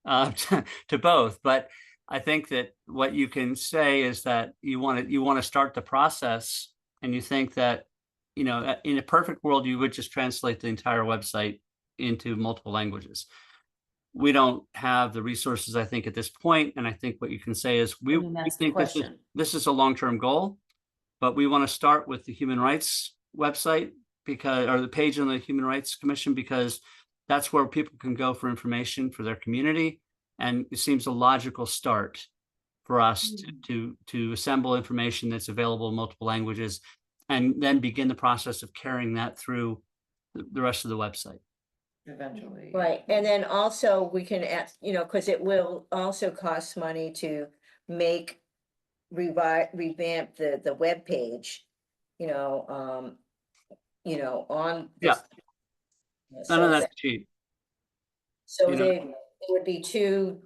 to both. But I think that what you can say is that you want to start the process, and you think that, you know, in a perfect world, you would just translate the entire website into multiple languages. We don't have the resources, I think, at this point, and I think what you can say is we And that's the think question. this is a long-term goal, but we want to start with the Human Rights website or the page on the Human Rights Commission, because that's where people can go for information for their community. And it seems a logical start for us to assemble information that's available in multiple languages, and then begin the process of carrying that through the rest of the website. Eventually. Right, and then also we can ask, you know, because it will also cost money to make, revamp the webpage, you know, on. Yeah. this- None of so that's cheap. So you know. it would be two,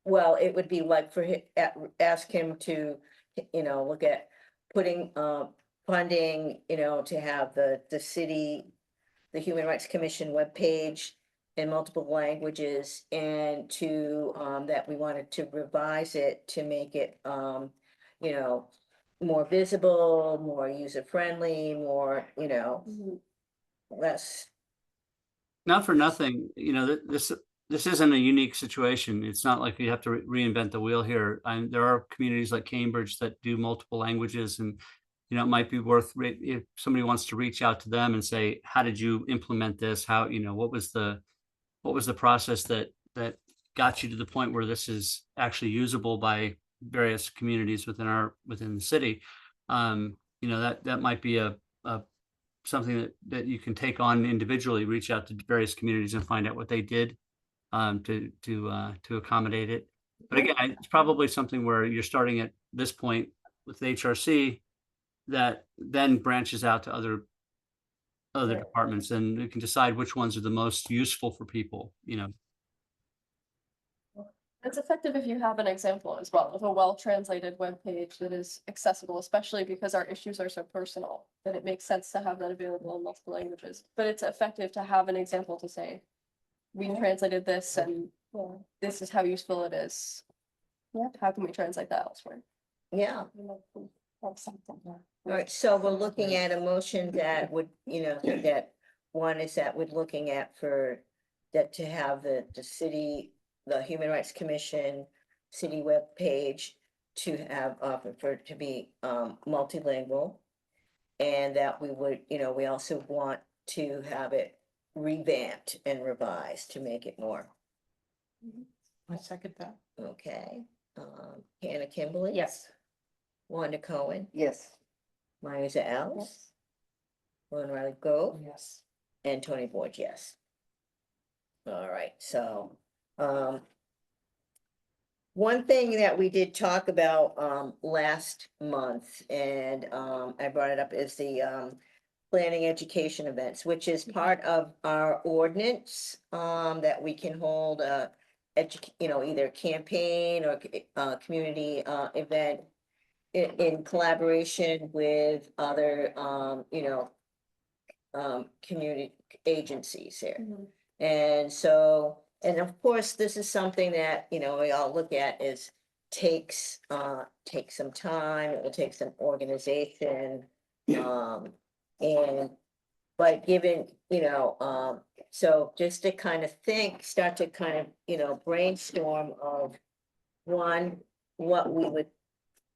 well, it would be like ask him to, you know, look at putting, funding, you know, to have the city, the Human Rights Commission webpage in multiple languages, and to, that we wanted to revise it to make it, you know, more visible, more user-friendly, more, you know, less. Not for nothing, you know, this isn't a unique situation. It's not like you have to reinvent the wheel here. And there are communities like Cambridge that do multiple languages, and you know, it might be worth if somebody wants to reach out to them and say, how did you implement this? How, you know, what was the process that got you to the point where this is actually usable by various communities within the city? You know, that might be a something that you can take on individually, reach out to various communities and find out what they did to accommodate it. But again, it's probably something where you're starting at this point with HRC that then branches out to other departments, and you can decide which ones are the most useful for people, you know. It's effective if you have an example as well of a well-translated web page that is accessible, especially because our issues are so personal that it makes sense to have that available in multiple languages. But it's effective to have an example to say, we translated this and this is how useful it is. Yeah. How can we translate that elsewhere? Yeah. All right, so we're looking at a motion that would, you know, that one is that we're looking at for that to have the city, the Human Rights Commission city webpage to have for it to be multilingual. And that we would, you know, we also want to have it revamped and revised to make it more. I second that. Okay, Hannah Kimberly. Yes. Wanda Cohen, Yes. Myza Els, Ron Riley Go, Yes. and Tony Boyd, yes. All right, so, one thing that we did talk about, last month, and, I brought it up, is the, planning education events, which is part of our ordinance, that we can hold you know, either campaign or, community, event in collaboration with other, you know, community agencies here. And so, and of course, this is something that, you know, we all look at is takes some time, it will take some organization. And, but given, you know, so just to kind of start to kind of, you know, brainstorm of one, what we would,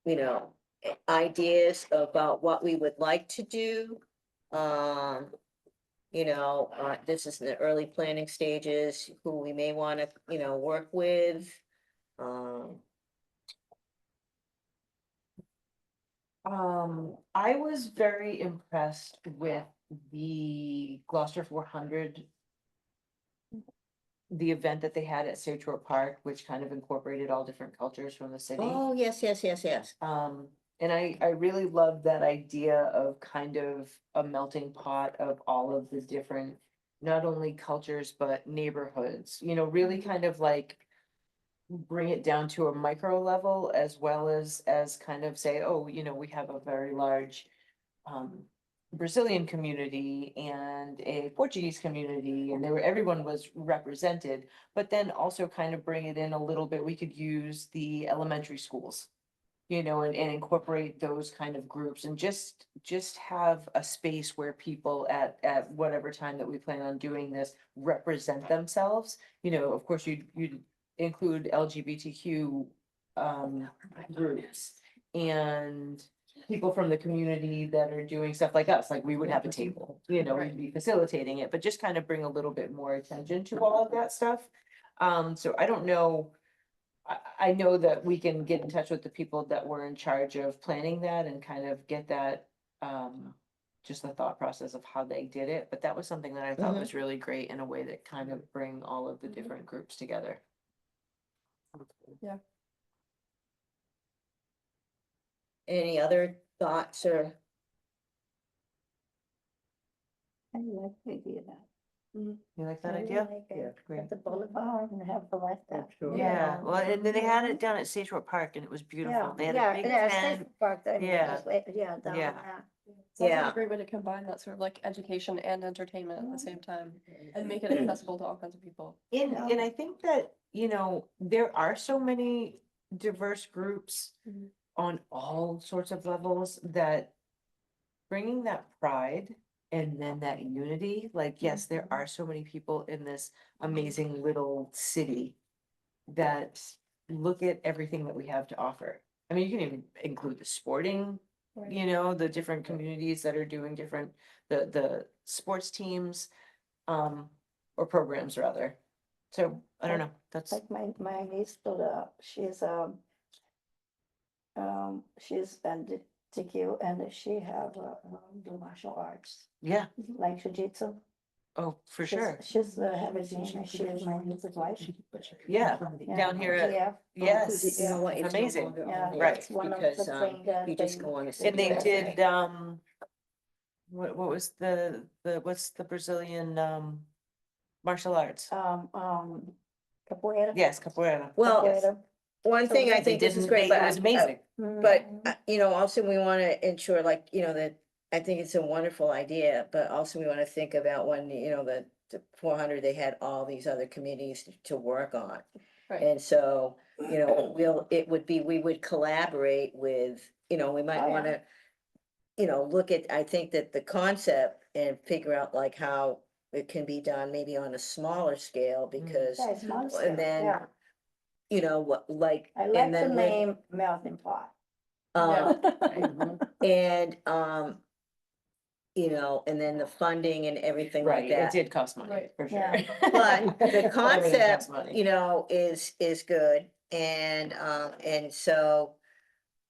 you know, ideas about what we would like to do. You know, this is in the early planning stages, who we may want to, you know, work with. I was very impressed with the Gloucester 400 the event that they had at Sagebrook Park, which kind of incorporated all different cultures from the city. Oh, yes, yes, yes, yes. And I really love that idea of kind of a melting pot of all of the different, not only cultures, but neighborhoods, you know, really kind of like bring it down to a micro level as well as kind of say, oh, you know, we have a very large Brazilian community and a Portuguese community, and everyone was represented, but then also kind of bring it in a little bit. We could use the elementary schools, you know, and incorporate those kind of groups and just have a space where people at whatever time that we plan on doing this represent themselves. You know, of course, you'd include LGBTQ groups and people from the community that are doing stuff like us, like we would have a table, you know, we'd be facilitating it, but just kind of bring a little bit more attention to all of that stuff. So I don't know. I know that we can get in touch with the people that were in charge of planning that and kind of get that, just the thought process of how they did it, but that was something that I thought Mhm. was really great in a way that kind of bring all of the different groups together. Any other thoughts or? I like the idea of that. You like that I idea? like it. Yeah, At the boulevard and have the like that. Sure. Yeah, well, and then they had it down at Sagebrook Park and it was beautiful. They had a big Yeah, tent. State Park, that Yeah. was, yeah, down Yeah. there. Sounds like Yeah. a great way to combine that sort of like education and entertainment at the same time and make it accessible to all kinds of people. And I think that, you know, there are so many diverse groups Mhm. on all sorts of levels that bringing that pride and then that unity, like, yes, there are so many people in this amazing little city that look at everything that we have to offer. I mean, you can even include the sporting, Right. you know, the different communities that are doing different, the sports teams, or programs rather. So I don't know, that's, Like my niece, she's and the TQ and she have the martial arts, yeah, like jujitsu. oh, for She's- sure. She's have a gym and she is my niece's wife. Yeah, Yeah, down here at, yeah. yes, You know what, it's it's no amazing. longer Yeah, on there Right, it's one of because, the thing that you just they- go on a. And they website. did, what was what's the Brazilian, martial arts? Capoeira. Yes, capoeira. Well, Capoeira. one So thing I they think this is didn't- great, they- but it was amazing. But, Mhm. you know, also we want to ensure like, you know, that, I think it's a wonderful idea, but also we want to think about when, you know, the 400, they had all these other committees to work on. Right. And so, you know, we would collaborate with, you know, we might Oh, yeah. want to, you know, look at, I think that the concept and figure out like how it can be done maybe on a smaller scale because, Yeah, it's not and scary, then, yeah. you know, what, like. I and like the then with, name melting pot. And, you know, and then the funding and everything like Right, it that. did cost money, Right. for sure. Yeah. But the Everything concept, costs money. you know, is good and so.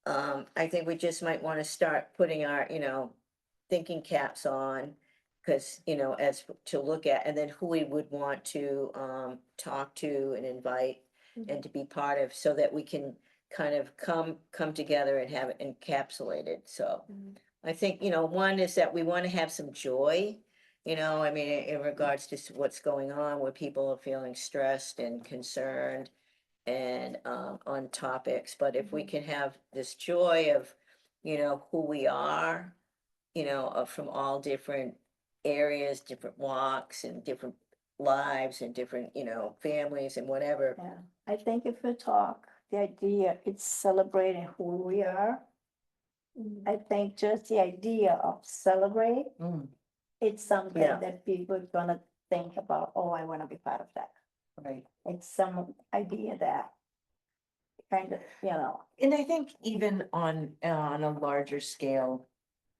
I think we just might wanna start putting our, you know, thinking caps on. Cause, you know, as to look at, and then who we would want to, talk to and invite. And to be part of, so that we can kind of come together and have it encapsulated, so. Mhm. I think, you know, one is that we wanna have some joy. You know, I mean, in regards to what's going on, where people are feeling stressed and concerned and on topics, but if we can have this joy of, you know, who we are, you know, from all different areas, different walks and different lives and different, you know, families and whatever. Yeah, I think if we talk, the idea it's celebrating who we are. Mhm. I think just the idea of celebrate, Mm, it's something Yeah. that people are gonna think about, oh, I wanna be part of that. right. It's some idea that kind of, you know, And I think even on a larger scale,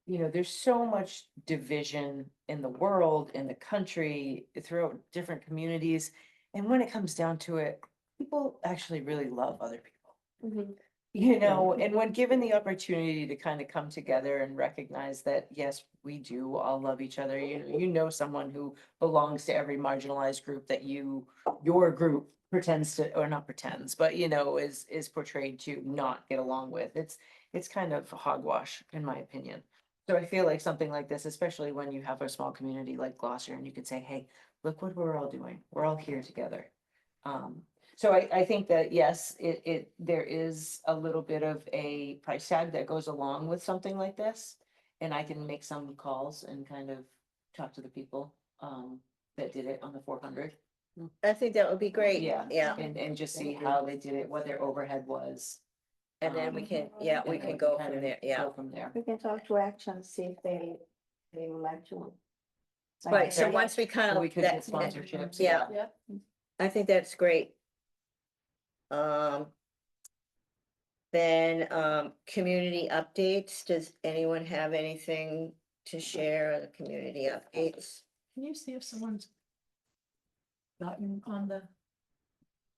you know, there's so much division in the world, in the country, throughout different communities. And when it comes down to it, people actually really love other people. Mhm. You know, and when given the opportunity to kind of come together and recognize that, yes, we do all love each other, you know someone who belongs to every marginalized group that your group pretends to, or not pretends, but you know, is portrayed to not get along with. It's kind of hogwash, in my opinion. So I feel like something like this, especially when you have a small community like Gloucester, and you could say, hey, look what we're all doing. We're all here together. So I think that, yes, there is a little bit of a price tag that goes along with something like this. And I can make some calls and kind of talk to the people, that did it on the 400. I think that would be great. Yeah. Yeah, And just see how they did it, what their overhead was. and then we can, we and then can go kind from of there, yeah. go from there. We can talk to Action, see if they would like to. Right, so Okay. once we kind So of. we could get sponsorships. Yeah, Yeah. I think that's great. Then, community updates, does anyone have anything to share on the community updates? Can you see if someone's gotten on the,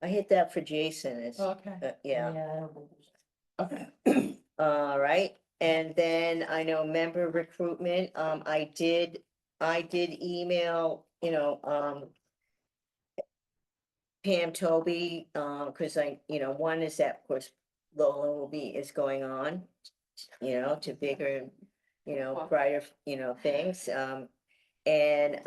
I hit that for Jason, it's, okay, yeah. okay. All right, and then I know member recruitment, I did email, Pam Toby, cause one is that, of course, Lola is going on, to bigger, Wow. brighter, things, and,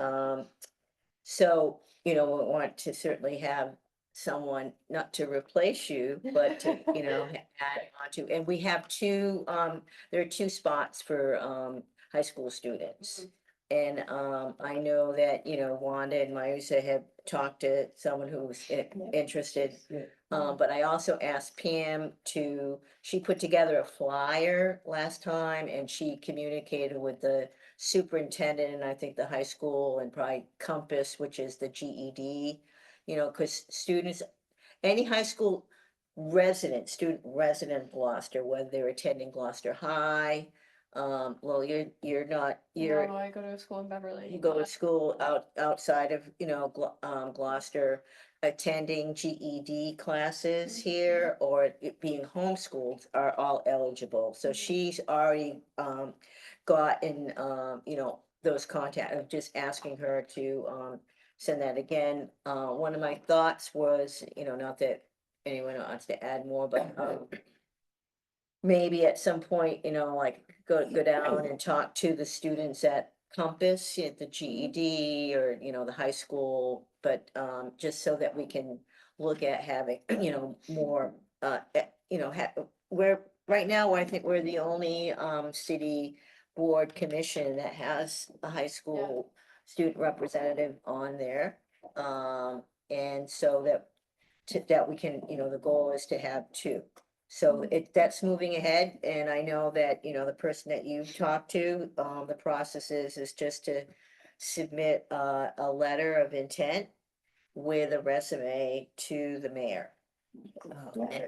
so, we want to certainly have someone, not to replace you, but to, add on to, and we have there are 2 spots for, high school students. And, I know that, Wanda and Mausa have talked to someone who was interested. But I also asked Pam she put together a flyer last time and she communicated with the superintendent and I think the high school and probably Compass, which is the GED, cause students, any high school student resident of Gloucester, whether they're attending Gloucester High, well, you're not, No, I go to school in Beverly. you go to school outside of, Gloucester, attending GED classes here or being homeschooled are all eligible. So she's already gotten those contact, of just asking her to send that again. One of my thoughts was, not that anyone wants to add more, but maybe at some point, like go down and talk to the students at Compass, at the GED or, the high school, but just so that we can look at having, more, we're, right now, I think we're the only city board commission that has a high school student representative on there. And so that we can, the goal is to have 2. So that's moving ahead, and I know that, the person that you've talked to, the process is just to submit a letter of intent with a resume to the mayor.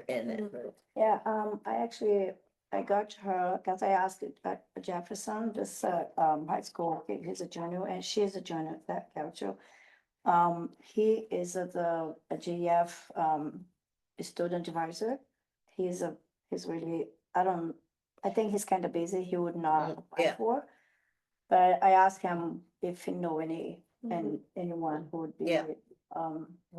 And that group. Yeah, I got her, cause I asked Jefferson, this, high school, he's a junior, and she's a junior, that Gaucho. He is a GF, student advisor. He's really, I think he's kind of busy, he would not apply yeah. for. But I asked him if he know anyone who would be, Yeah.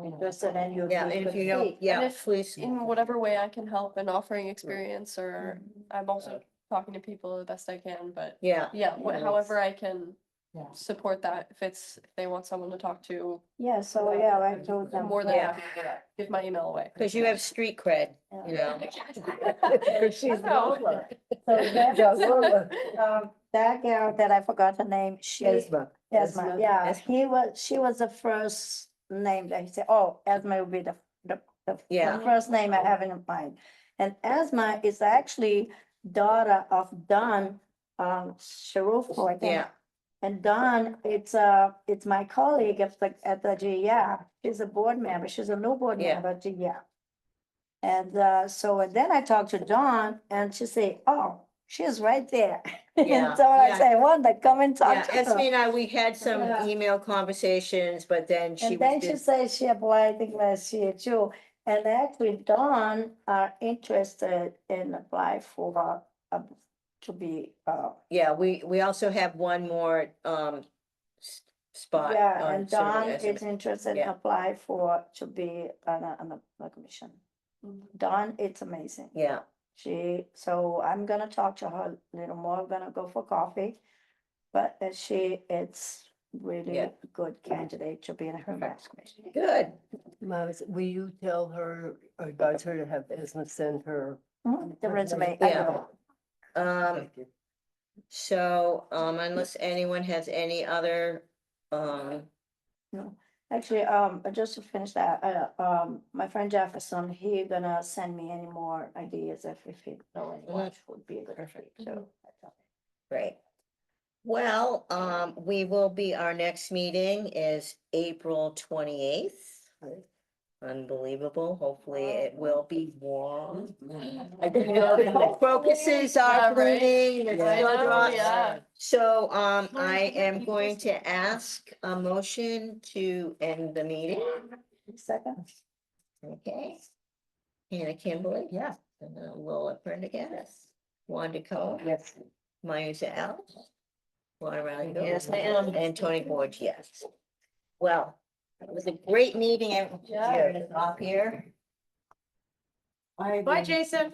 interested and you. Yeah, and if you know, yeah, if- please. In whatever way I can help in offering experience, or I'm also talking to people the best I can, but Yeah, yeah, however I can Yeah. support that, if they want someone to talk to, Yeah, so, yeah, I told them. more than Yeah. happy to give my email away. because you have street cred, She's No. Lola. So that, that girl that I forgot her name, Esma, yeah, she was the first name that he said, oh, Esma will be the Yeah. first name I have in mind. And Esma is actually daughter of Don, Sharufo, I think. Yeah. And Dawn, it's my colleague at the GEF. She's a board member. She's a new board Yeah. member at GEF. And and then I talked to Dawn and she said, oh, she's right there. Yeah, And so I yeah. say, Wanda, come and Yeah, talk to Esme her. and I, we had some Yeah. email conversations, but then she And then was she just, said she applied, I think last year too. And actually Dawn are interested in apply for, to be, Yeah, we also have one more, spot. yeah, on and serving Dawn as a- is interested in yeah. apply for, to be on a commission. Dawn, it's amazing. Yeah, So I'm gonna talk to her a little more, I'm gonna go for coffee. But it's really Yeah. a good candidate to be in her rights commission. good. Miles, will you tell her, or advise her to have Esma send her? The resume. Yeah. Um, Thank you. so, unless anyone has any other, No, actually, just to finish that, my friend Jefferson, he gonna send me any more ideas if he know anyone would be a good fit, so. that's all. great. Well, our next meeting is April 28th. Unbelievable. Hopefully it will be warm. The crocuses Yeah, are right. blooming. the I know, snowdrops. yeah. So, I am going to ask a motion to end the meeting. Second, Okay. Hannah Kimberly. Yeah. And then Lola Prendergast. Wanda Cone. Yes. Maya Al. Laura Riley. Yes, I am. And Tony Borge, yes. Well, it was a great meeting. Yeah. Off here. Bye, Jason.